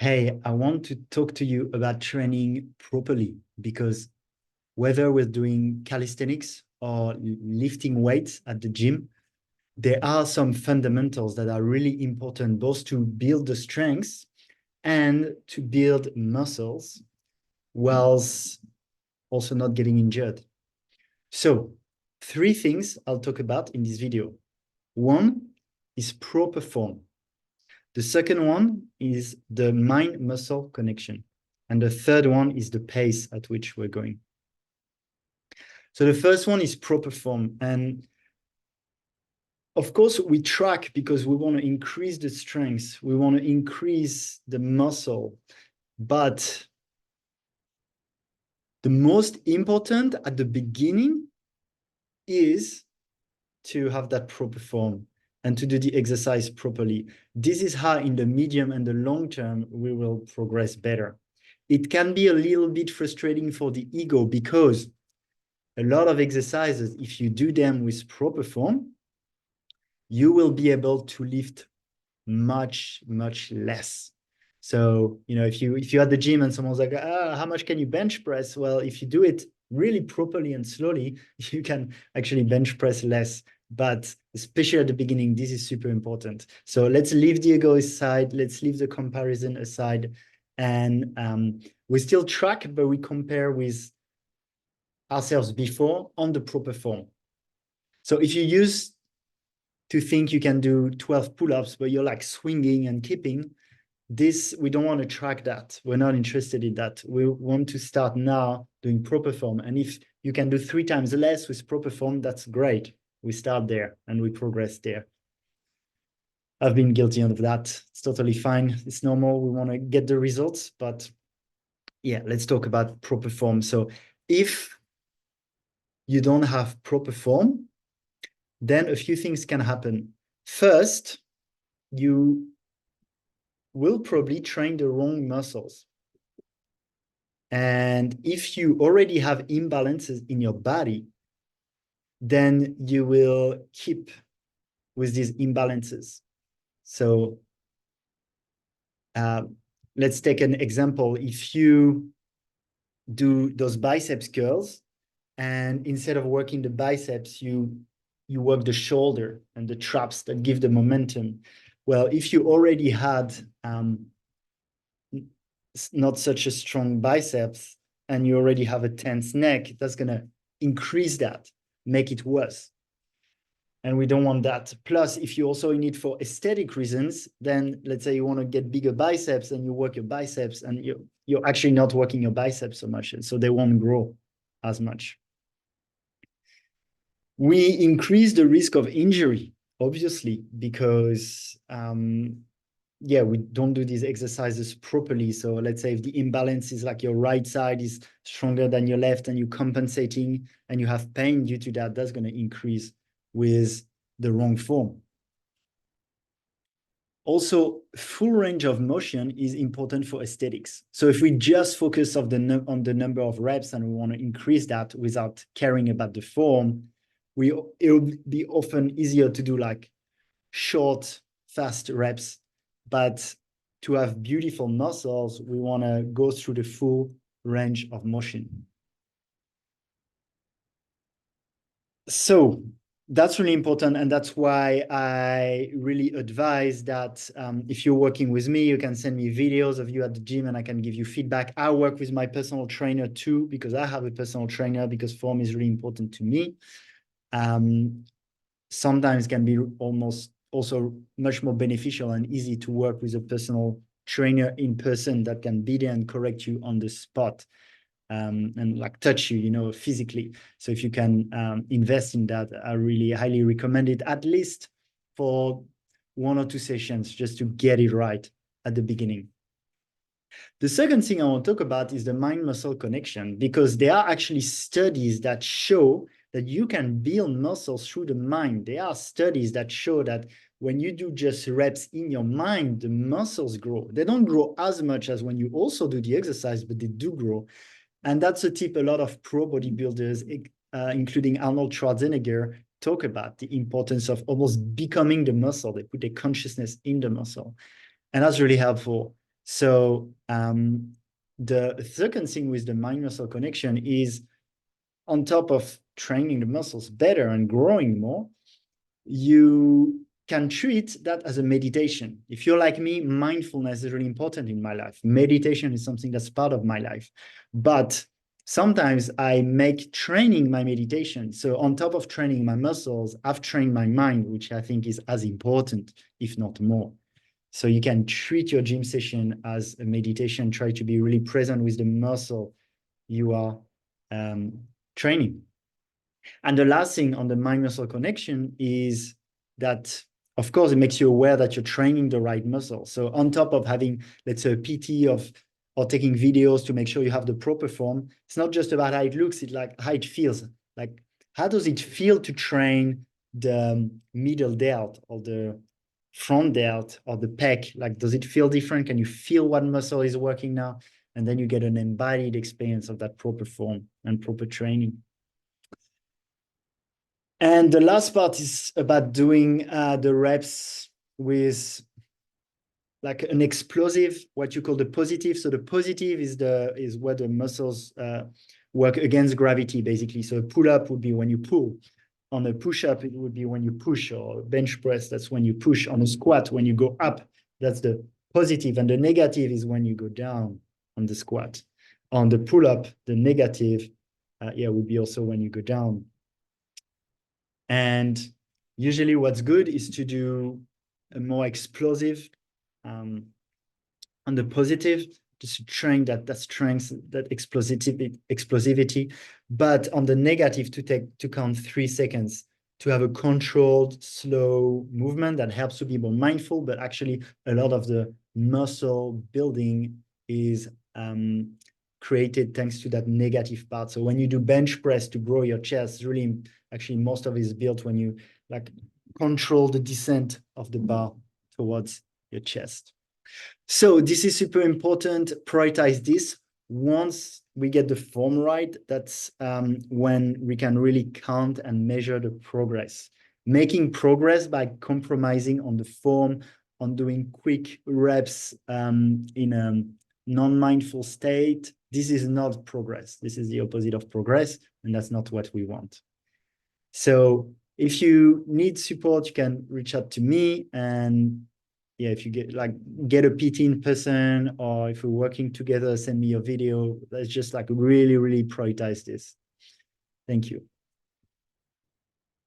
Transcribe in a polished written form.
Hey, I want to talk to you about training properly because whether we're doing calisthenics or lifting weights at the gym, there are some fundamentals that are really important both to build the strengths and to build muscles whilst also not getting injured. So, three things I'll talk about in this video. One is proper form. The second one is the mind-muscle connection. And the third one is the pace at which we're going. So the first one is proper form. And of course, we track because we want to increase the strength. We want to increase the muscle. But the most important at the beginning is to have that proper form and to do the exercise properly. This is how in the medium and the long term, we will progress better. It can be a little bit frustrating for the ego because a lot of exercises, if you do them with proper form, you will be able to lift much, much less. So, if you're at the gym and someone's like, how much can you bench press? Well, if you do it really properly and slowly, you can actually bench press less. But especially at the beginning, this is super important. So let's leave the ego aside. Let's leave the comparison aside. And we still track, but we compare with ourselves before on the proper form. So if you used to think you can do 12 pull-ups, but you're like swinging and keeping, we don't want to track that. We're not interested in that. We want to start now doing proper form. And if you can do 3 times less with proper form, that's great. We start there and we progress there. I've been guilty of that. It's totally fine. It's normal. We want to get the results, but yeah, let's talk about proper form. So if you don't have proper form, then a few things can happen. First, you will probably train the wrong muscles. And if you already have imbalances in your body, then you will keep with these imbalances. So let's take an example. If you do those biceps curls, and instead of working the biceps, you work the shoulder and the traps that give the momentum. Well, if you already had not such a strong biceps and you already have a tense neck, that's going to increase that, make it worse. And we don't want that. Plus, if you also need for aesthetic reasons, then let's say you want to get bigger biceps and you work your biceps and you're actually not working your biceps so much. So they won't grow as much. We increase the risk of injury, obviously, because we don't do these exercises properly. So let's say if the imbalance is like your right side is stronger than your left and you're compensating and you have pain due to that, that's going to increase with the wrong form. Also, full range of motion is important for aesthetics. So if we just focus on the number of reps and we want to increase that without caring about the form, it'll be often easier to do like short, fast reps. But to have beautiful muscles, we want to go through the full range of motion. So that's really important. And that's why I really advise that if you're working with me, you can send me videos of you at the gym and I can give you feedback. I work with my personal trainer too, because I have a personal trainer, because form is really important to me. Sometimes can be almost also much more beneficial and easy to work with a personal trainer in person that can be there and correct you on the spot and like touch you, physically. So if you can invest in that, I really highly recommend it, at least for 1 or 2 sessions, just to get it right at the beginning. The second thing I want to talk about is the mind-muscle connection, because there are actually studies that show that you can build muscles through the mind. There are studies that show that when you do just reps in your mind, the muscles grow. They don't grow as much as when you also do the exercise, but they do grow. And that's a tip a lot of pro bodybuilders, including Arnold Schwarzenegger, talk about, the importance of almost becoming the muscle. They put their consciousness in the muscle. And that's really helpful. So the second thing with the mind muscle connection is, on top of training the muscles better and growing more, you can treat that as a meditation. If you're like me, mindfulness is really important in my life. Meditation is something that's part of my life. But sometimes I make training my meditation. So on top of training my muscles, I've trained my mind, which I think is as important, if not more. So you can treat your gym session as a meditation, try to be really present with the muscle you are training. And the last thing on the mind muscle connection is that, of course, it makes you aware that you're training the right muscle. So on top of having, let's say, a PT or taking videos to make sure you have the proper form, it's not just about how it looks, it's like how it feels. Like, how does it feel to train the middle delt or the front delt or the pec? Like, does it feel different? Can you feel what muscle is working now? And then you get an embodied experience of that proper form and proper training. And the last part is about doing the reps with like an explosive, what you call the positive. So the positive is where the muscles work against gravity, basically. So a pull-up would be when you pull. On a push-up, it would be when you push, or bench press, that's when you push. On a squat, when you go up, that's the positive. And the negative is when you go down on the squat. On the pull-up, the negative, would be also when you go down. And usually what's good is to do a more explosive on the positive, just to train that strength, that explosivity. But on the negative, to count 3 seconds, to have a controlled, slow movement that helps to be more mindful. But actually, a lot of the muscle building is created thanks to that negative part. So when you do bench press to grow your chest, really, actually, most of it is built when you like control the descent of the bar towards your chest. So this is super important. Prioritize this. Once we get the form right, that's when we can really count and measure the progress. Making progress by compromising on the form, on doing quick reps in a non-mindful state, this is not progress. This is the opposite of progress, and that's not what we want. So if you need support, you can reach out to me. And yeah, if you get a PT in person, or if we're working together, send me a video. Let's just like really, really prioritize this. Thank you.